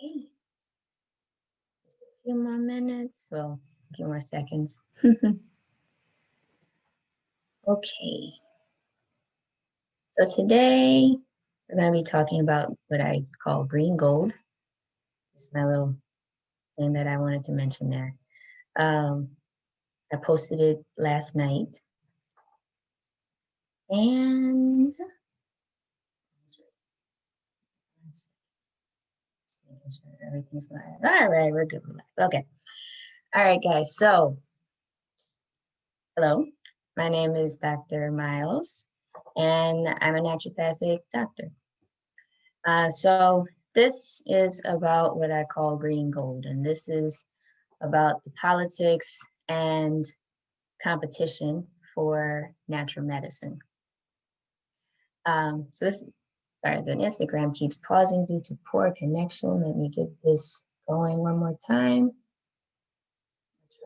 Okay, just a few more minutes, well, a few more seconds. Okay, so today we're going to be talking about what I call green gold. It's my little thing that I wanted to mention there. Um, I posted it last night, and just making sure everything's live. All right, we're good. We're live. Okay. All right, guys. So, hello. My name is Dr. Miles, and I'm a naturopathic doctor. So this is about what I call green gold, and this is about the politics and competition for natural medicine. Sorry, the Instagram keeps pausing due to poor connection. Let me get this going one more time.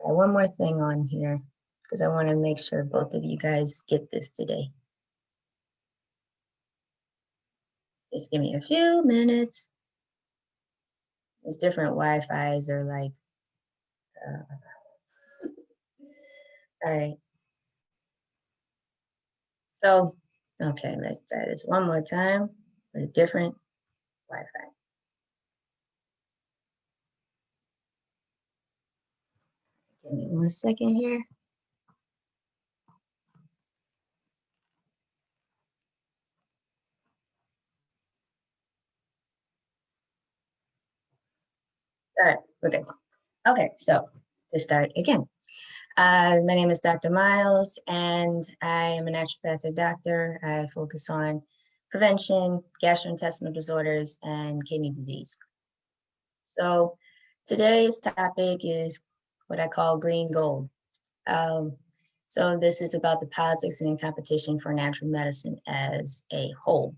Try one more thing on here because I want to make sure both of you guys get this today. Just give me a few minutes. These different Wi-Fi's are like, all right. So, okay, let's try this one more time with a different Wi-Fi. Give me 1 second here. All right, okay. Okay, so to start again. My name is Dr. Miles, and I am a naturopathic doctor. I focus on prevention, gastrointestinal disorders, and kidney disease. So today's topic is what I call green gold. So this is about the politics and competition for natural medicine as a whole.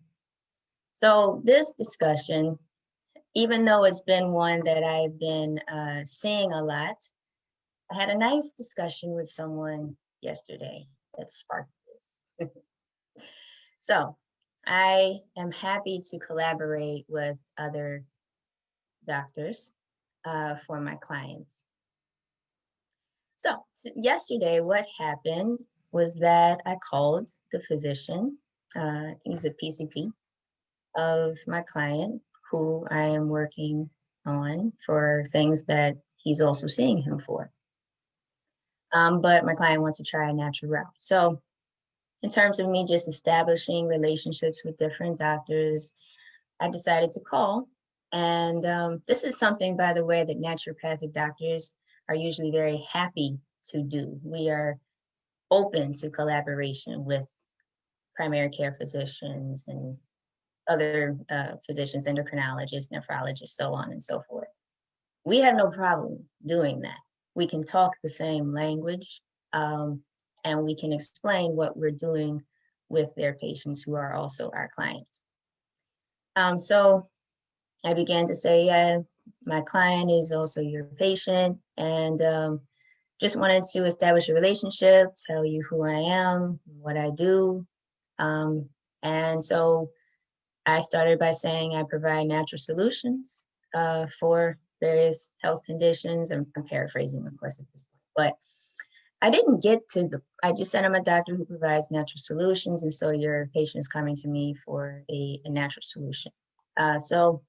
So this discussion, even though it's been one that I've been seeing a lot, I had a nice discussion with someone yesterday that sparked this. So I am happy to collaborate with other doctors for my clients. So yesterday, what happened was that I called the physician, I think he's a PCP, of my client who I am working on for things that he's also seeing him for. But my client wants to try a natural route. So in terms of me just establishing relationships with different doctors, I decided to call. And this is something, by the way, that naturopathic doctors are usually very happy to do. We are open to collaboration with primary care physicians and other physicians, endocrinologists, nephrologists, so on and so forth. We have no problem doing that. We can talk the same language, and we can explain what we're doing with their patients who are also our clients. So I began to say, yeah, my client is also your patient, and just wanted to establish a relationship, tell you who I am, what I do. And so I started by saying I provide natural solutions for various health conditions. I'm paraphrasing, of course, at this point, but I didn't get to I just said I'm a doctor who provides natural solutions, and so your patient is coming to me for a natural solution. So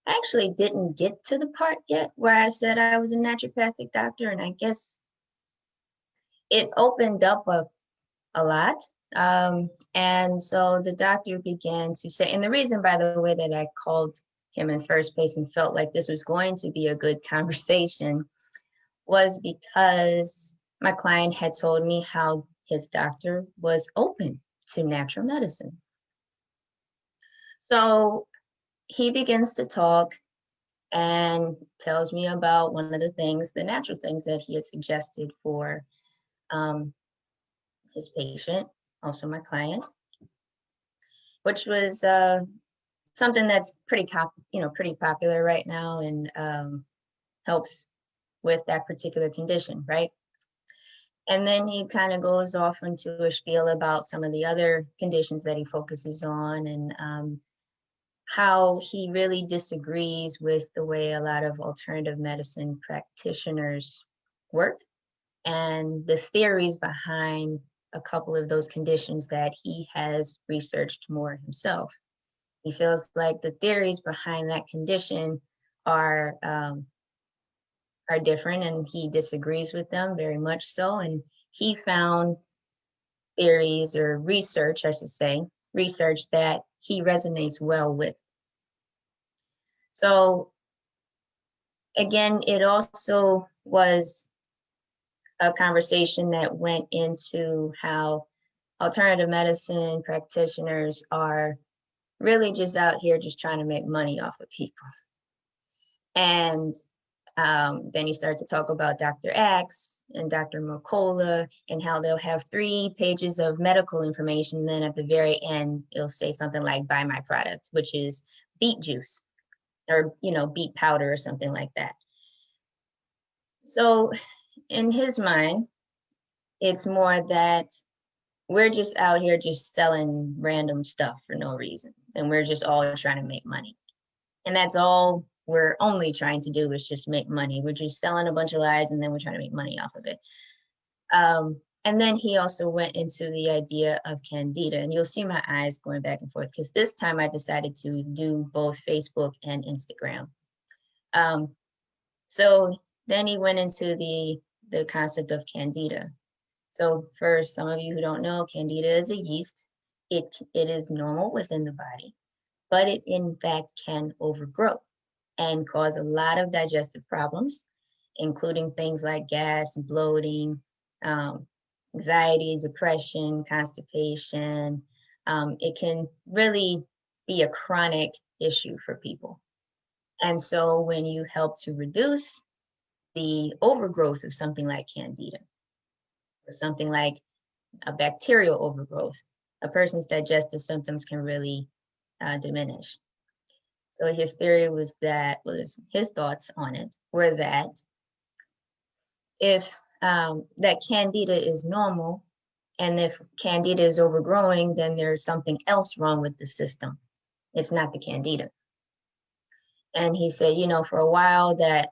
I actually didn't get to the part yet where I said I was a naturopathic doctor, and I guess it opened up a lot. And so the doctor began to say, and the reason, by the way, that I called him in the first place and felt like this was going to be a good conversation was because my client had told me how his doctor was open to natural medicine. So he begins to talk and tells me about one of the things, the natural things that he had suggested for his patient, also my client, which was something that's pretty popular right now and helps with that particular condition, right? And then he kind of goes off into a spiel about some of the other conditions that he focuses on and how he really disagrees with the way a lot of alternative medicine practitioners work and the theories behind a couple of those conditions that he has researched more himself. He feels like the theories behind that condition are are different, and he disagrees with them very much so. And he found theories or research, I should say, research that he resonates well with. So again, it also was a conversation that went into how alternative medicine practitioners are really just out here just trying to make money off of people. And then you start to talk about Dr. X and Dr. Mercola and how they'll have 3 pages of medical information. And then at the very end, it'll say something like, buy my product, which is beet juice or, beet powder or something like that. So in his mind, it's more that we're just out here just selling random stuff for no reason. And we're just all trying to make money. And that's all we're only trying to do is just make money. We're just selling a bunch of lies and then we're trying to make money off of it. And then he also went into the idea of candida. And you'll see my eyes going back and forth because this time I decided to do both Facebook and Instagram. So then he went into the concept of candida. So for some of you who don't know, candida is a yeast. It is normal within the body, but it in fact can overgrow and cause a lot of digestive problems, including things like gas, bloating, anxiety, depression, constipation. It can really be a chronic issue for people. And so when you help to reduce the overgrowth of something like candida or something like a bacterial overgrowth, a person's digestive symptoms can really diminish. So his theory was his thoughts on it were that if that candida is normal, and if candida is overgrowing, then there's something else wrong with the system. It's not the candida. And he said, for a while that,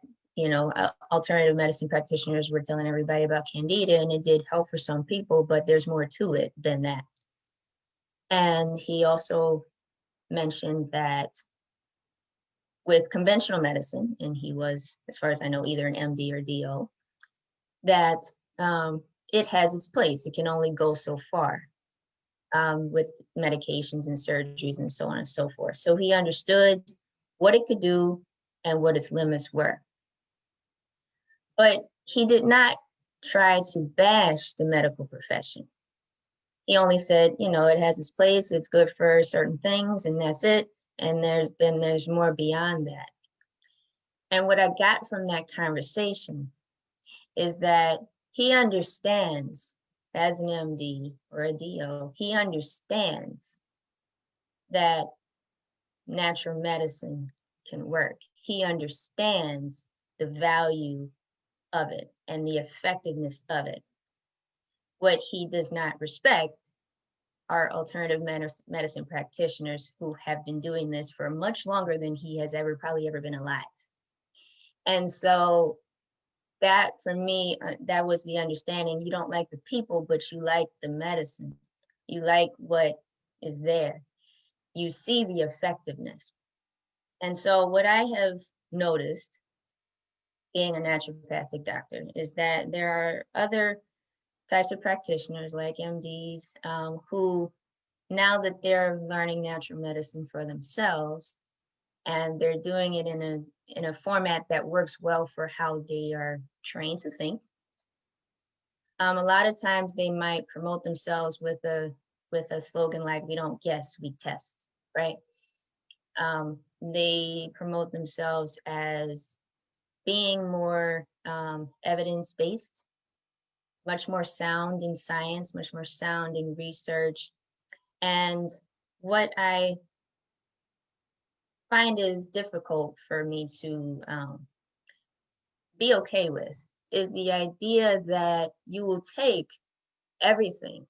alternative medicine practitioners were telling everybody about candida, and it did help for some people, but there's more to it than that. And he also mentioned that with conventional medicine, and he was, as far as I know, either an MD or DO, that it has its place. It can only go so far with medications and surgeries and so on and so forth. So he understood what it could do and what its limits were. But he did not try to bash the medical profession. He only said, it has its place, it's good for certain things, and that's it. And there's more beyond that. And what I got from that conversation is that he understands, as an MD or a DO, he understands that natural medicine can work. He understands the value of it and the effectiveness of it. What he does not respect are alternative medicine practitioners who have been doing this for much longer than he has probably ever been alive. And so that, for me, that was the understanding. You don't like the people, but you like the medicine. You like what is there. You see the effectiveness. And so what I have noticed being a naturopathic doctor is that there are other types of practitioners like MDs who, now that they're learning natural medicine for themselves, and they're doing it in a format that works well for how they are trained to think. A lot of times they might promote themselves with a slogan like, we don't guess, we test, right? They promote themselves as being more evidence-based, much more sound in science, much more sound in research. And what I find is difficult for me to be okay with is the idea that you will take everything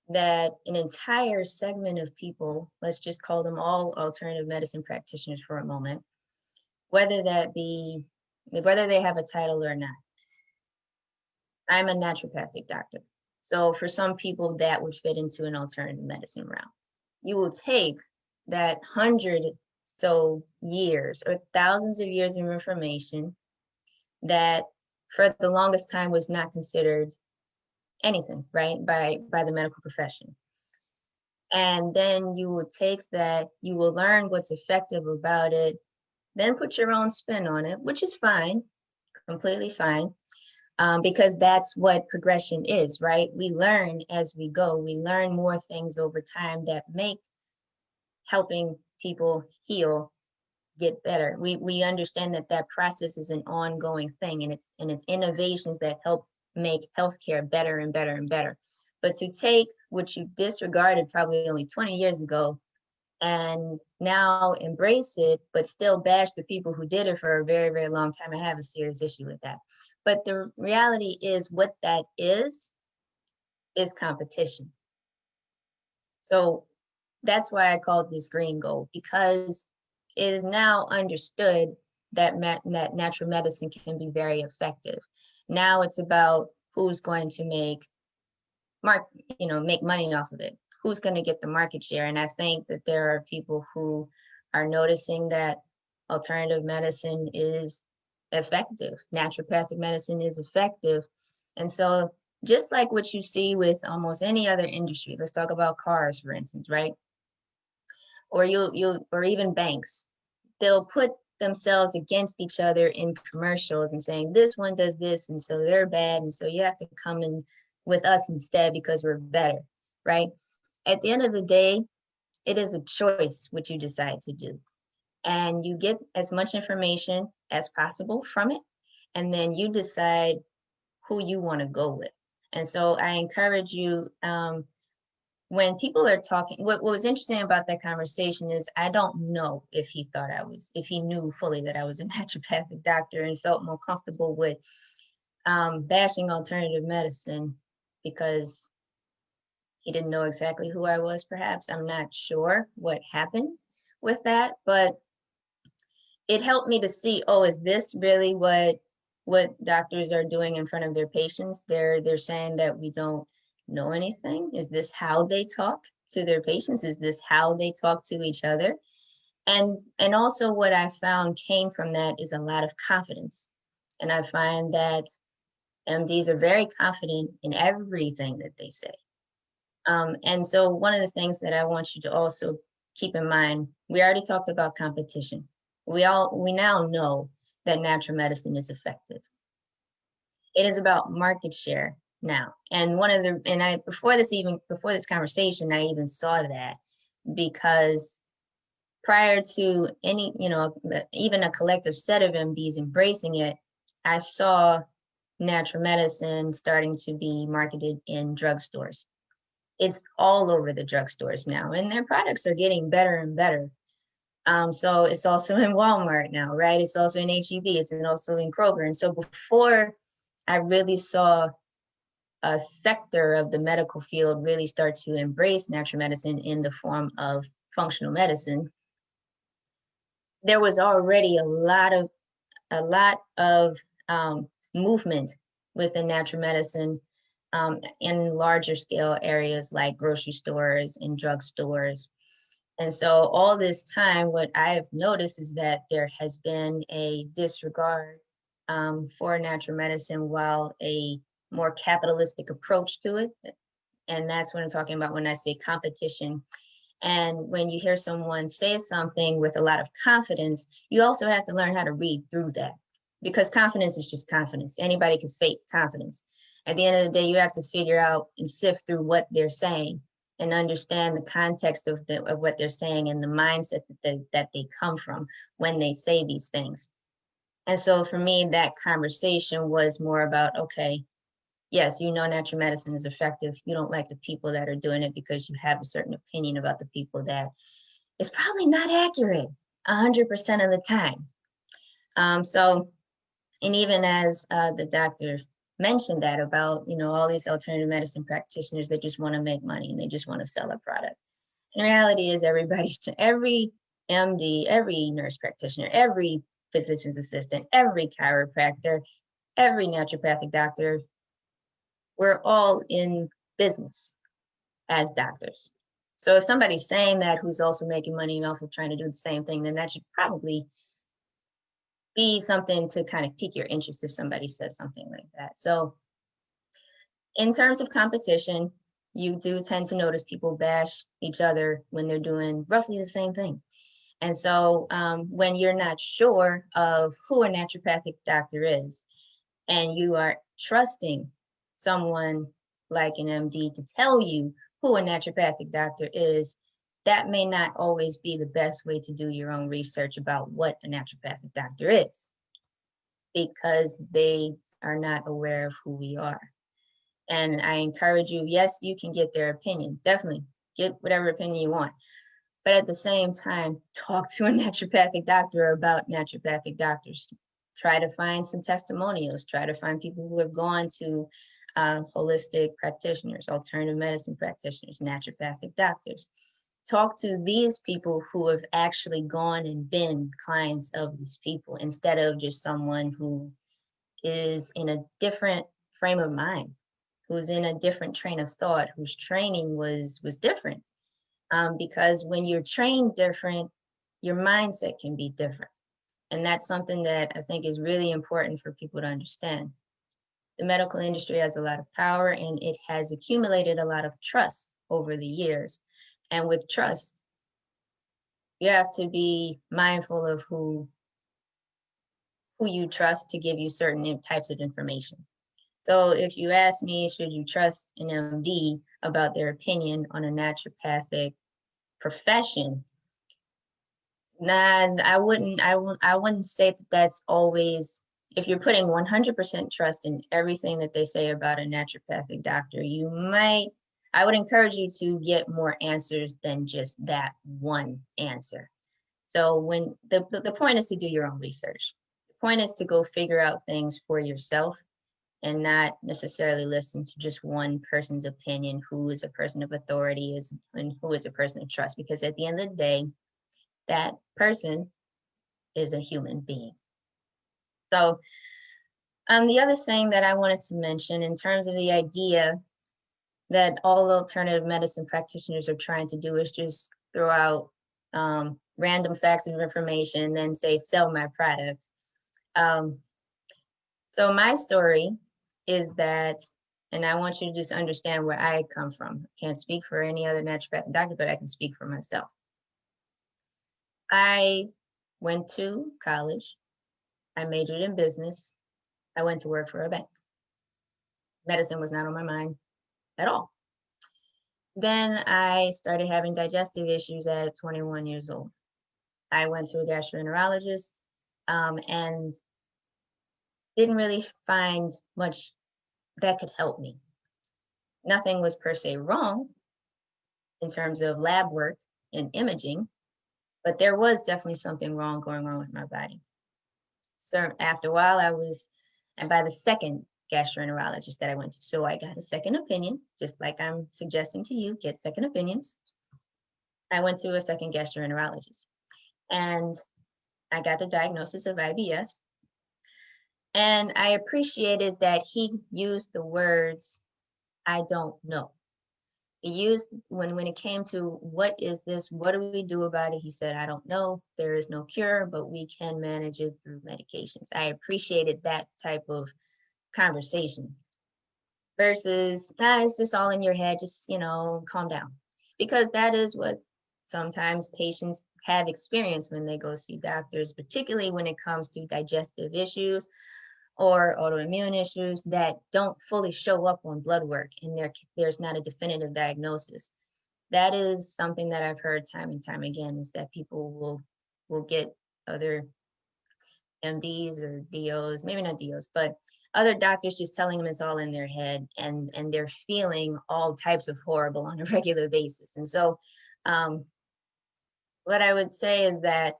that an entire segment of people, let's just call them all alternative medicine practitioners for a moment, whether they have a title or not. I'm a naturopathic doctor. So for some people, that would fit into an alternative medicine realm. You will take that 100 so years or thousands of years of information that for the longest time was not considered anything, right, by the medical profession. And then you will take that, you will learn what's effective about it, then put your own spin on it, which is fine, completely fine. Because that's what progression is, right? We learn as we go. We learn more things over time that make helping people heal get better. We understand that that process is an ongoing thing, and it's innovations that help make healthcare better and better and better. But to take what you disregarded probably only 20 years ago and now embrace it, but still bash the people who did it for a very, very long time, I have a serious issue with that. But the reality is what that is competition. So that's why I called this green gold, because it is now understood that, that natural medicine can be very effective. Now it's about who's going to make money off of it. Who's going to get the market share? And I think that there are people who are noticing that alternative medicine is effective. Naturopathic medicine is effective. And so just like what you see with almost any other industry, let's talk about cars, for instance, right? Or or even banks, they'll put themselves against each other in commercials and saying this one does this and so they're bad and so you have to come in with us instead because we're better, right? At the end of the day, it is a choice what you decide to do, and you get as much information as possible from it, and then you decide who you want to go with. And so I encourage you, when people are talking, what was interesting about that conversation is I don't know if he knew fully that I was a naturopathic doctor and felt more comfortable with bashing alternative medicine because he didn't know exactly who I was, perhaps. I'm not sure what happened with that, but it helped me to see, oh, is this really what doctors are doing in front of their patients? They're saying that we don't know anything. Is this how they talk to their patients? Is this how they talk to each other? And also what I found came from that is a lot of confidence. And I find that MDs are very confident in everything that they say. And so one of the things that I want you to also keep in mind, we already talked about competition. We now know that natural medicine is effective. It is about market share now. And before this conversation, I even saw that because prior to any, even a collective set of MDs embracing it, I saw natural medicine starting to be marketed in drugstores. It's all over the drugstores now, and their products are getting better and better. So it's also in Walmart now, right? It's also in HEB, it's also in Kroger. And so before I really saw a sector of the medical field really start to embrace natural medicine in the form of functional medicine, there was already a lot of movement within natural medicine in larger scale areas like grocery stores and drugstores. And so all this time, what I have noticed is that there has been a disregard for natural medicine, while a more capitalistic approach to it. And that's what I'm talking about when I say competition. And when you hear someone say something with a lot of confidence, you also have to learn how to read through that, because confidence is just confidence. Anybody can fake confidence. At the end of the day, you have to figure out and sift through what they're saying and understand the context of what they're saying and the mindset that they come from when they say these things. And so for me, that conversation was more about, okay, yes, natural medicine is effective. You don't like the people that are doing it because you have a certain opinion about the people that is probably not accurate 100% of the time. And even as the doctor mentioned that about, all these alternative medicine practitioners that just want to make money and they just want to sell a product. And the reality is every MD, every nurse practitioner, every physician's assistant, every chiropractor, every naturopathic doctor, we're all in business as doctors. So if somebody's saying that who's also making money and also trying to do the same thing, then that should probably be something to kind of pique your interest if somebody says something like that. So in terms of competition, you do tend to notice people bash each other when they're doing roughly the same thing. And so when you're not sure of who a naturopathic doctor is, and you are trusting someone like an MD to tell you who a naturopathic doctor is, that may not always be the best way to do your own research about what a naturopathic doctor is, because they are not aware of who we are. And I encourage you, yes, you can get their opinion. Definitely get whatever opinion you want. But at the same time, talk to a naturopathic doctor about naturopathic doctors. Try to find some testimonials. Try to find people who have gone to holistic practitioners, alternative medicine practitioners, naturopathic doctors. Talk to these people who have actually gone and been clients of these people instead of just someone who is in a different frame of mind, who's in a different train of thought, whose training was different. Because when you're trained different, your mindset can be different. And that's something that I think is really important for people to understand. The medical industry has a lot of power and it has accumulated a lot of trust over the years. And with trust, you have to be mindful of who you trust to give you certain types of information. So if you ask me, should you trust an MD about their opinion on a naturopathic profession? Nah, I wouldn't say that that's always, if you're putting 100% trust in everything that they say about a naturopathic doctor, I would encourage you to get more answers than just that one answer. So when the point is to do your own research. The point is to go figure out things for yourself and not necessarily listen to just one person's opinion, who is a person of authority and who is a person of trust, because at the end of the day, that person is a human being. So the other thing that I wanted to mention in terms of the idea that all alternative medicine practitioners are trying to do is just throw out random facts of information and then say, sell my product. So my story is that, and I want you to just understand where I come from. I can't speak for any other naturopathic doctor, but I can speak for myself. I went to college. I majored in business. I went to work for a bank. Medicine was not on my mind at all. Then I started having digestive issues at 21 years old. I went to a gastroenterologist and didn't really find much that could help me. Nothing was per se wrong in terms of lab work and imaging, but there was definitely something going on with my body. So after a while, and by the second gastroenterologist that I went to, so I got a second opinion, just like I'm suggesting to you, get second opinions. I went to a second gastroenterologist and I got the diagnosis of IBS. And I appreciated that he used the words, I don't know. He used, when it came to what is this, what do we do about it? He said, I don't know. There is no cure, but we can manage it through medications. I appreciated that type of conversation versus, it's just all in your head, just, calm down. Because that is what sometimes patients have experienced when they go see doctors, particularly when it comes to digestive issues or autoimmune issues that don't fully show up on blood work and there's not a definitive diagnosis. That is something that I've heard time and time again, is that people will get other MDs or DOs, maybe not DOs, but other doctors just telling them it's all in their head, and they're feeling all types of horrible on a regular basis. And so what I would say is that,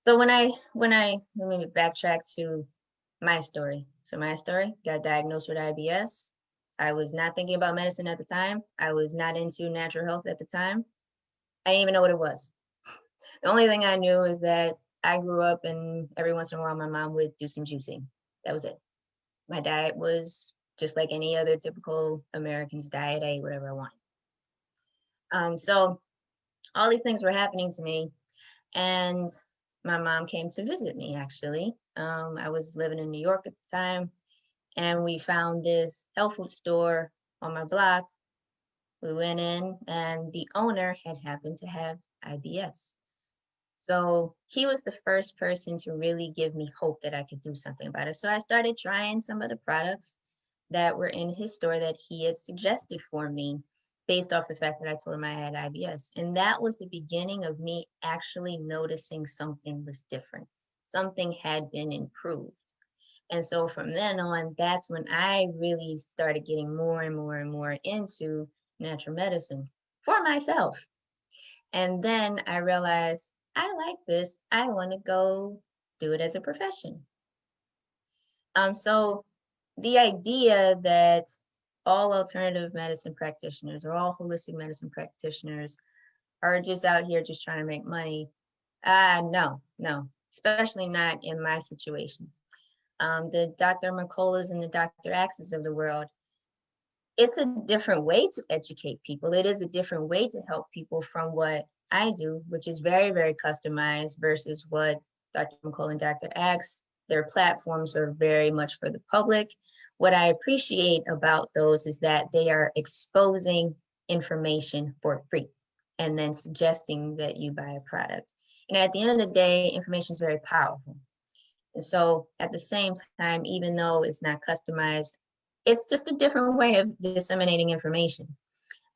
so when I let me backtrack to my story. So my story, got diagnosed with IBS. I was not thinking about medicine at the time. I was not into natural health at the time. I didn't even know what it was. The only thing I knew is that I grew up and every once in a while my mom would do some juicing. That was it. My diet was just like any other typical American's diet. I ate whatever I wanted. So all these things were happening to me, and my mom came to visit me actually. I was living in New York at the time, and we found this health food store on my block. We went in, and the owner had happened to have IBS. So he was the first person to really give me hope that I could do something about it. So I started trying some of the products that were in his store that he had suggested for me based off the fact that I told him I had IBS. And that was the beginning of me actually noticing something was different. Something had been improved. And so from then on, that's when I really started getting more and more and more into natural medicine for myself. And then I realized I like this. I want to go do it as a profession. So the idea that all alternative medicine practitioners or all holistic medicine practitioners are just out here just trying to make money, no, especially not in my situation. The Dr. McCulloughs and the Dr. Axes of the world, it's a different way to educate people. It is a different way to help people from what I do, which is very, very customized versus what Dr. McCullough and Dr. Axe, their platforms are very much for the public. What I appreciate about those is that they are exposing information for free and then suggesting that you buy a product. And at the end of the day, information is very powerful. And so at the same time, even though it's not customized, it's just a different way of disseminating information.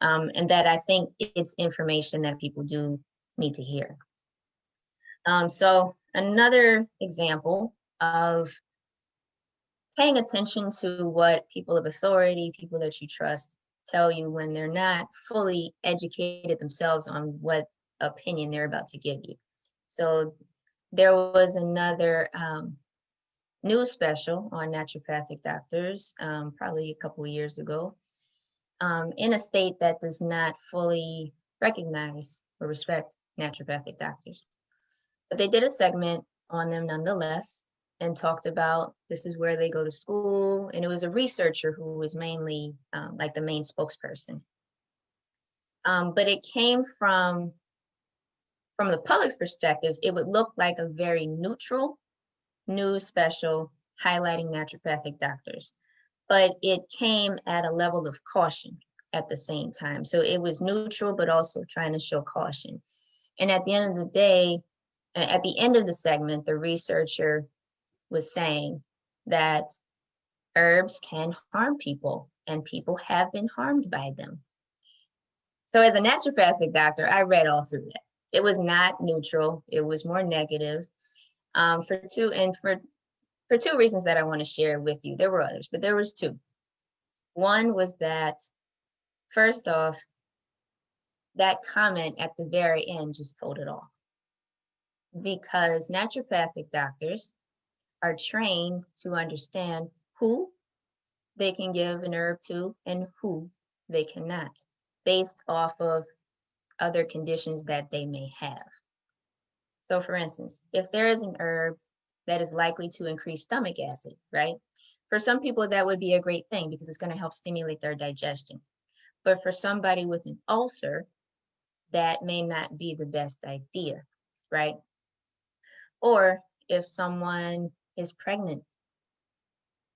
And that I think it's information that people do need to hear. So another example of paying attention to what people of authority, people that you trust, tell you when they're not fully educated themselves on what opinion they're about to give you. So there was another news special on naturopathic doctors, probably a couple of years ago, in a state that does not fully recognize or respect naturopathic doctors. But they did a segment on them nonetheless and talked about this is where they go to school. And it was a researcher who was mainly like the main spokesperson. But it came from the public's perspective, it would look like a very neutral news special highlighting naturopathic doctors, but it came at a level of caution at the same time. So it was neutral, but also trying to show caution. And at the end of the day, at the end of the segment, the researcher was saying that herbs can harm people and people have been harmed by them. So as a naturopathic doctor, I read all through that. It was not neutral. It was more negative. For two reasons that I want to share with you. There were others, but there was two. One was that, first off, that comment at the very end just told it all. Because naturopathic doctors are trained to understand who they can give an herb to and who they cannot, based off of other conditions that they may have. So for instance, if there is an herb that is likely to increase stomach acid, right? For some people, that would be a great thing because it's going to help stimulate their digestion. But for somebody with an ulcer, that may not be the best idea, right? Or if someone is pregnant,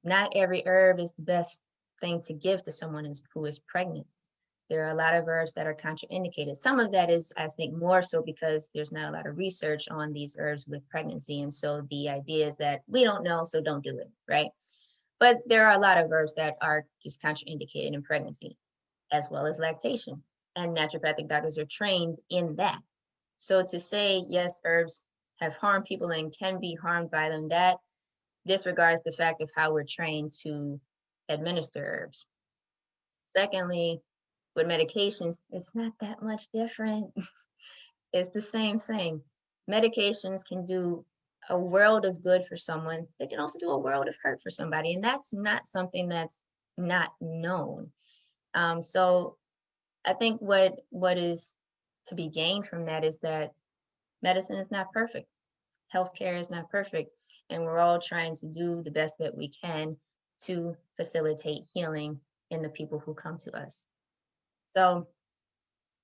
not every herb is the best thing to give to someone who is pregnant. There are a lot of herbs that are contraindicated. Some of that is, I think, more so because there's not a lot of research on these herbs with pregnancy. And so the idea is that we don't know, so don't do it, right? But there are a lot of herbs that are just contraindicated in pregnancy, as well as lactation. And naturopathic doctors are trained in that. So to say, yes, herbs have harmed people and can be harmed by them, that disregards the fact of how we're trained to administer herbs. Secondly, with medications, it's not that much different. It's the same thing. Medications can do a world of good for someone, they can also do a world of hurt for somebody. And that's not something that's not known. So I think what is to be gained from that is that medicine is not perfect. Healthcare is not perfect. And we're all trying to do the best that we can to facilitate healing in the people who come to us. So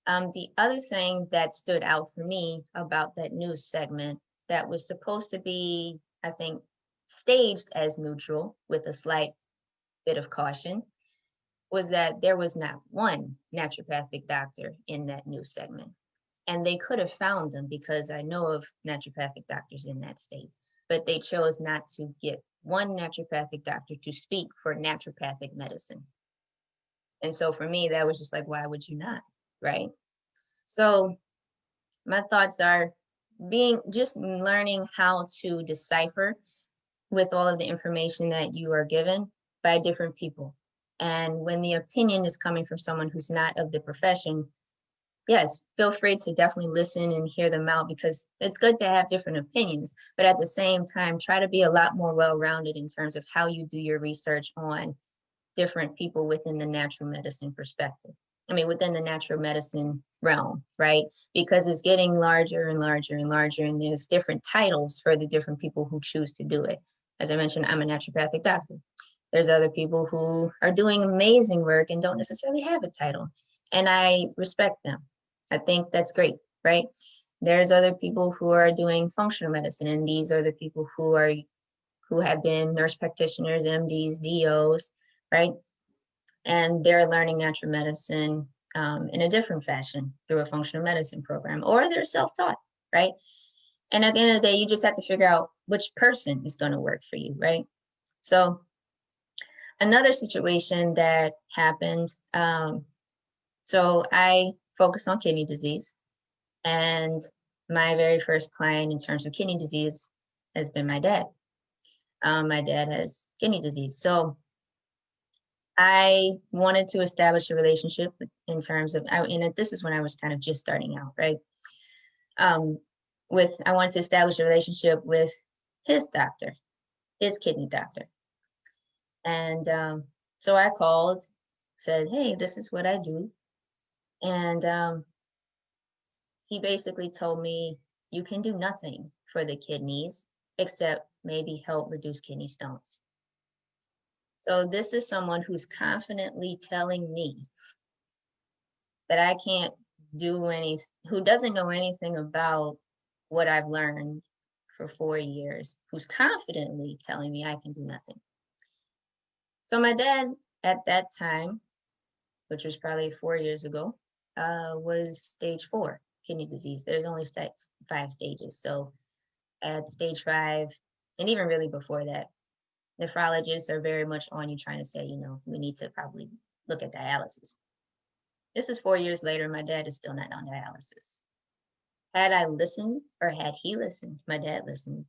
the other thing that stood out for me about that news segment that was supposed to be, I think, staged as neutral with a slight bit of caution was that there was not one naturopathic doctor in that news segment. And they could have found them because I know of naturopathic doctors in that state, but they chose not to get one naturopathic doctor to speak for naturopathic medicine. And so for me, that was just like, why would you not? Right. So my thoughts are just learning how to decipher with all of the information that you are given by different people. And when the opinion is coming from someone who's not of the profession, yes, feel free to definitely listen and hear them out because it's good to have different opinions. But at the same time, try to be a lot more well-rounded in terms of how you do your research on different people within the natural medicine perspective. I mean, within the natural medicine realm, right? Because it's getting larger and larger and larger, and there's different titles for the different people who choose to do it. As I mentioned, I'm a naturopathic doctor. There's other people who are doing amazing work and don't necessarily have a title, and I respect them. I think that's great, right? There's other people who are doing functional medicine, and these are the people who have been nurse practitioners, MDs, DOs, right? And they're learning natural medicine in a different fashion through a functional medicine program, or they're self-taught, right? And at the end of the day, you just have to figure out which person is going to work for you, right? So another situation that happened, so I focus on kidney disease, and my very first client in terms of kidney disease has been my dad. My dad has kidney disease. So I wanted to establish a relationship in terms of, and this is when I was kind of just starting out, right? I wanted to establish a relationship with his doctor, his kidney doctor. And so I called, said, hey, this is what I do. And he basically told me, you can do nothing for the kidneys except maybe help reduce kidney stones. So this is someone who's confidently telling me that I can't do anything, who doesn't know anything about what I've learned for 4 years, who's confidently telling me I can do nothing. So my dad at that time, which was probably 4 years ago, was stage 4 kidney disease. There's only 5 stages. So at stage 5, and even really before that, nephrologists are very much on you trying to say, we need to probably look at dialysis. This is 4 years later, my dad is still not on dialysis. Had I listened, or had he listened, my dad listened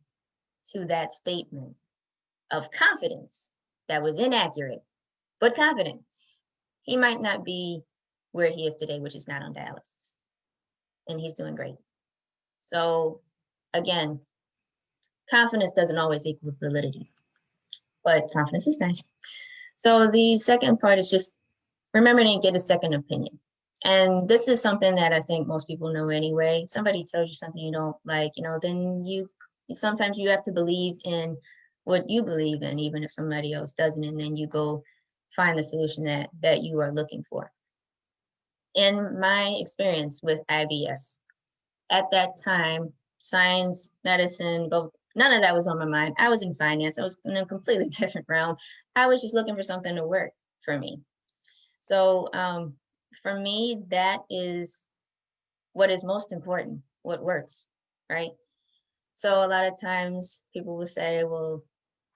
to that statement of confidence that was inaccurate, but confident, he might not be where he is today, which is not on dialysis. And he's doing great. So again, confidence doesn't always equal validity, but confidence is nice. So the second part is just remembering to get a second opinion. And this is something that I think most people know anyway. Somebody tells you something you don't like, then sometimes you have to believe in what you believe in, even if somebody else doesn't, and then you go find the solution that you are looking for. In my experience with IBS, at that time, science, medicine, both, none of that was on my mind. I was in finance. I was in a completely different realm. I was just looking for something to work for me. So for me, that is what is most important, what works, right? So a lot of times people will say, well,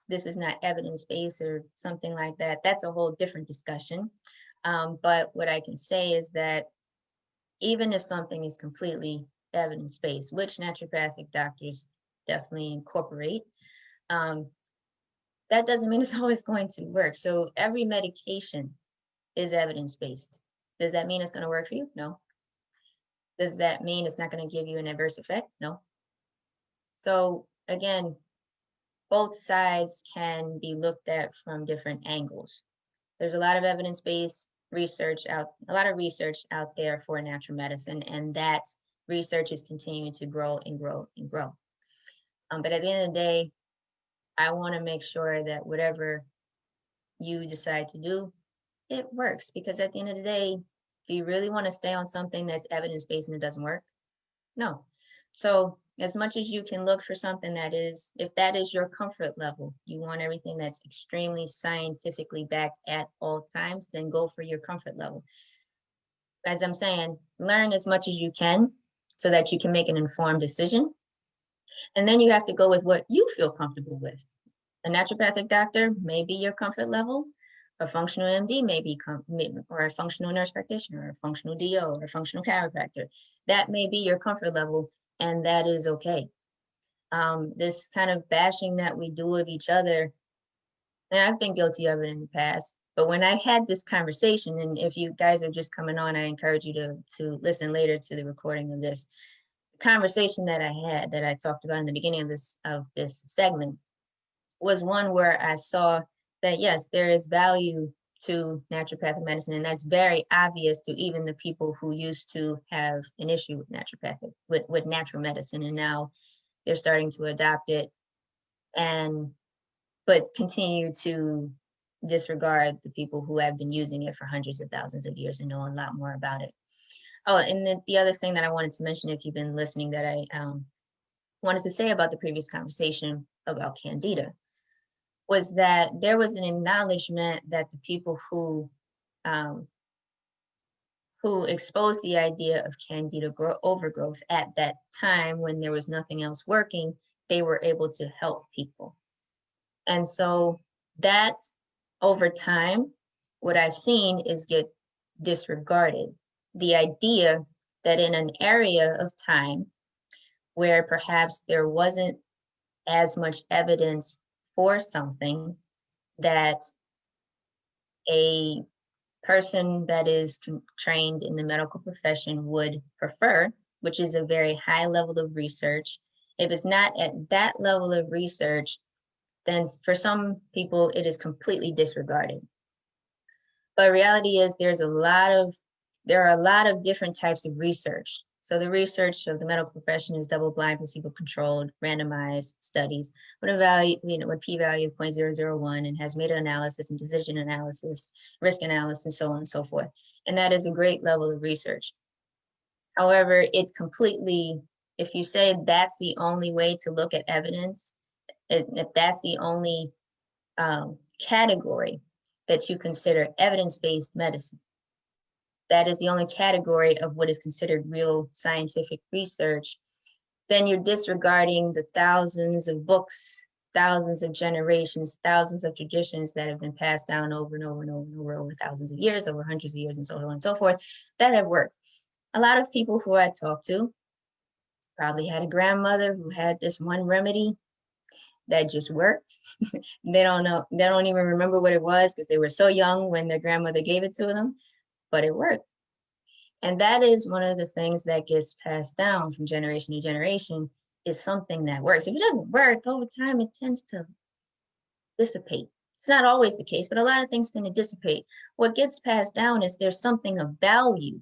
this is not evidence-based or something like that. That's a whole different discussion. But what I can say is that even if something is completely evidence-based, which naturopathic doctors definitely incorporate, that doesn't mean it's always going to work. So every medication is evidence-based. Does that mean it's going to work for you? No. Does that mean it's not going to give you an adverse effect? No. So again, both sides can be looked at from different angles. There's a lot of evidence-based research out, a lot of research out there for natural medicine, and that research is continuing to grow and grow and grow. But at the end of the day, I want to make sure that whatever you decide to do, it works. Because at the end of the day, do you really want to stay on something that's evidence-based and it doesn't work? No. So as much as you can look for something that is, if that is your comfort level, you want everything that's extremely scientifically backed at all times, then go for your comfort level. As I'm saying, learn as much as you can so that you can make an informed decision. And then you have to go with what you feel comfortable with. A naturopathic doctor may be your comfort level. A functional MD may be, or a functional nurse practitioner, or a functional DO, or a functional chiropractor. That may be your comfort level, and that is okay. This kind of bashing that we do of each other, and I've been guilty of it in the past, but when I had this conversation, and if you guys are just coming on, I encourage you to listen later to the recording of this conversation that I had, that I talked about in the beginning of this segment, was one where I saw that, yes, there is value to naturopathic medicine, and that's very obvious to even the people who used to have an issue with naturopathic, with natural medicine, and now they're starting to adopt it, but continue to disregard the people who have been using it for hundreds of thousands of years and know a lot more about it. Oh, and the other thing that I wanted to mention, if you've been listening, that I wanted to say about the previous conversation about Candida, was that there was an acknowledgement that the people who exposed the idea of Candida overgrowth at that time, when there was nothing else working, they were able to help people. And so that, over time, what I've seen is get disregarded. The idea that in an area of time where perhaps there wasn't as much evidence for something, that a person that is trained in the medical profession would prefer, which is a very high level of research. If it's not at that level of research, then for some people it is completely disregarded. But reality is there are a lot of different types of research. So the research of the medical profession is double-blind, placebo-controlled, randomized studies with a value, with p-value of 0.001, and has meta-analysis and decision analysis, risk analysis, so on and so forth. And that is a great level of research. However, if you say that's the only way to look at evidence, if that's the only category that you consider evidence-based medicine, that is the only category of what is considered real scientific research, then you're disregarding the thousands of books, thousands of generations, thousands of traditions that have been passed down over and over and over and over thousands of years, over hundreds of years, and so on and so forth, that have worked. A lot of people who I talk to probably had a grandmother who had this one remedy that just worked. They don't even remember what it was because they were so young when their grandmother gave it to them, but it worked. And that is one of the things that gets passed down from generation to generation, is something that works. If it doesn't work over time, it tends to dissipate. It's not always the case, but a lot of things tend to dissipate. What gets passed down is there's something of value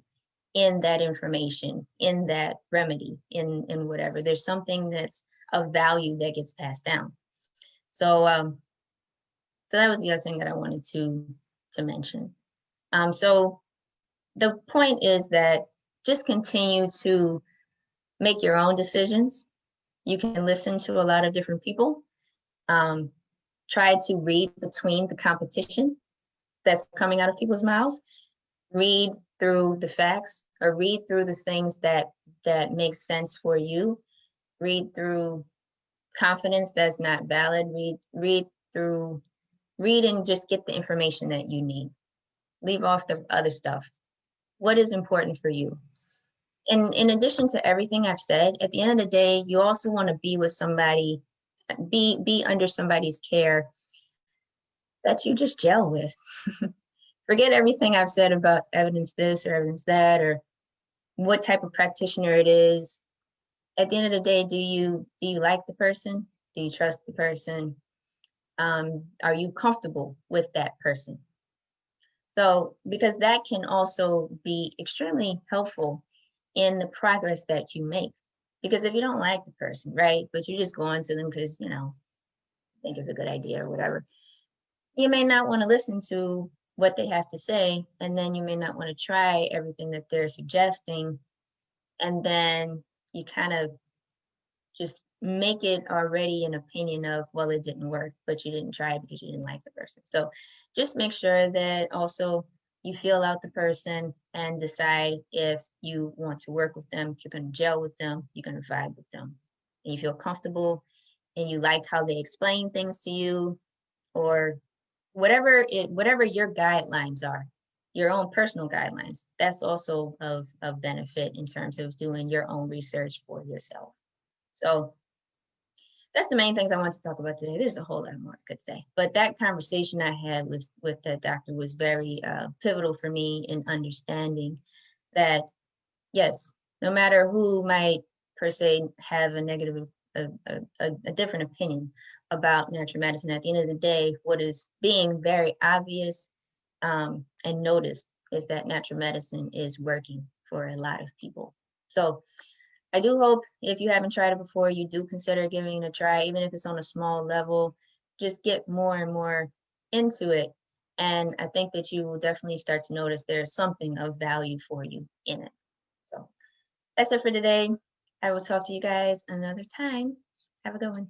in that information, in that remedy, in whatever. There's something that's of value that gets passed down. So that was the other thing that I wanted to mention. So the point is that just continue to make your own decisions. You can listen to a lot of different people. Try to read between the competition that's coming out of people's mouths. Read through the facts, or read through the things that make sense for you. Read through confidence that's not valid. Read and just get the information that you need. Leave off the other stuff. What is important for you? In addition to everything I've said, at the end of the day, you also want to be with somebody, be under somebody's care that you just gel with. Forget everything I've said about evidence this or evidence that, or what type of practitioner it is. At the end of the day, do you like the person? Do you trust the person? Are you comfortable with that person? So, because that can also be extremely helpful in the progress that you make. Because if you don't like the person, right, but you just go on to them because, think it's a good idea or whatever, you may not want to listen to what they have to say. And then you may not want to try everything that they're suggesting. And then you kind of just make it already an opinion of, well, it didn't work, but you didn't try it because you didn't like the person. So just make sure that also you feel out the person and decide if you want to work with them, if you're going to gel with them, you're going to vibe with them, and you feel comfortable and you like how they explain things to you, or whatever your guidelines are, your own personal guidelines. That's also of benefit in terms of doing your own research for yourself. So that's the main things I want to talk about today. There's a whole lot more I could say, but that conversation I had with that doctor was very pivotal for me in understanding that yes, no matter who might per se have a negative, a different opinion about natural medicine, at the end of the day, what is being very obvious and noticed is that natural medicine is working for a lot of people. So I do hope if you haven't tried it before, you do consider giving it a try, even if it's on a small level. Just get more and more into it. And I think that you will definitely start to notice there's something of value for you in it. So that's it for today. I will talk to you guys another time. Have a good one.